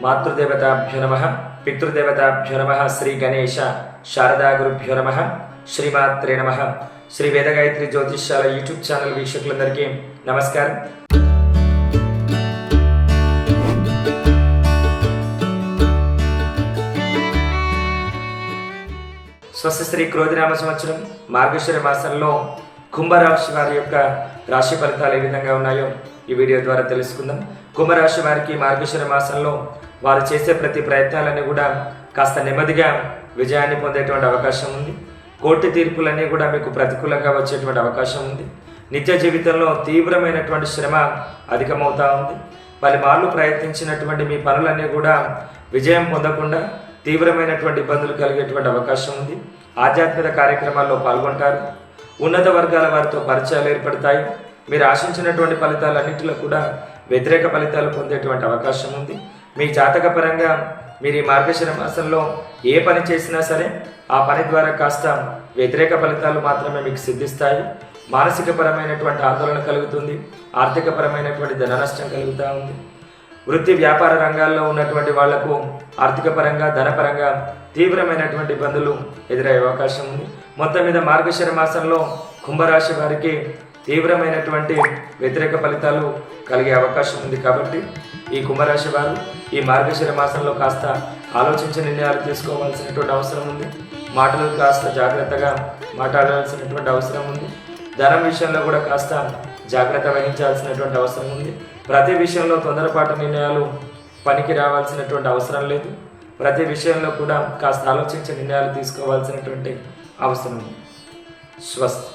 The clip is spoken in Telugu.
మాతృదేవతాభ్యో నమః, పితృదేవతాభ్యో నమః. శ్రీ గణేశ శారదా గురుభ్యో నమః. శ్రీమాత్రే నమః. శ్రీ వేదగాయత్రి జ్యోతిష్యాల యూట్యూబ్ ఛానల్ వీక్షకులందరికీ నమస్కారం. స్వస్తి శ్రీ క్రోధినామ సంవత్సరం మార్గశిర మాసంలో కుంభరాశి వారి యొక్క రాశి ఫలితాలు ఏ విధంగా ఉన్నాయో ఈ వీడియో ద్వారా తెలుసుకుందాం. కుంభరాశి వారికి మార్గశిర మాసంలో వారు చేసే ప్రతి ప్రయత్నాలన్నీ కూడా కాస్త నెమ్మదిగా విజయాన్ని పొందేటువంటి అవకాశం ఉంది. కోర్టు తీర్పులన్నీ కూడా మీకు ప్రతికూలంగా వచ్చేటువంటి అవకాశం ఉంది. నిత్య జీవితంలో తీవ్రమైనటువంటి శ్రమ అధికమవుతూ ఉంది. పలుమార్లు ప్రయత్నించినటువంటి మీ పనులన్నీ కూడా విజయం పొందకుండా తీవ్రమైనటువంటి ఇబ్బందులు కలిగేటువంటి అవకాశం ఉంది. ఆధ్యాత్మిక కార్యక్రమాల్లో పాల్గొంటారు. ఉన్నత వర్గాల వారితో పరిచయాలు ఏర్పడతాయి. మీరు ఆశించినటువంటి ఫలితాలన్నింటిలో కూడా వ్యతిరేక ఫలితాలు పొందేటువంటి అవకాశం ఉంది. మీ జాతక పరంగా మీరు ఈ మార్గశిర మాసంలో ఏ పని చేసినా సరే ఆ పని ద్వారా కాస్త వ్యతిరేక ఫలితాలు మాత్రమే మీకు సిద్ధిస్తాయి. మానసిక పరమైనటువంటి ఆందోళన కలుగుతుంది. ఆర్థిక పరమైనటువంటి ధన నష్టం కలుగుతూ ఉంది. వృత్తి వ్యాపార రంగాల్లో ఉన్నటువంటి వాళ్లకు ఆర్థిక పరంగా ధనపరంగా తీవ్రమైనటువంటి ఇబ్బందులు ఎదురయ్యే అవకాశం ఉంది. మొత్తం మీద మార్గశిర మాసంలో కుంభరాశి వారికి తీవ్రమైనటువంటి వ్యతిరేక ఫలితాలు కలిగే అవకాశం ఉంది. కాబట్టి ఈ కుంభరాశి వారు ఈ మార్గశిర మాసంలో కాస్త ఆలోచించి నిర్ణయాలు తీసుకోవాల్సినటువంటి అవసరం ఉంది. మాటలు కాస్త జాగ్రత్తగా మాట్లాడాల్సినటువంటి అవసరం ఉంది. ధనం విషయంలో కూడా కాస్త జాగ్రత్త వహించాల్సినటువంటి అవసరం ఉంది. ప్రతి విషయంలో తొందరపాటు నిర్ణయాలు పనికి రావాల్సినటువంటి అవసరం లేదు. ప్రతి విషయంలో కూడా కాస్త ఆలోచించి నిర్ణయాలు తీసుకోవాల్సినటువంటి అవసరం ఉంది. స్వస్తి.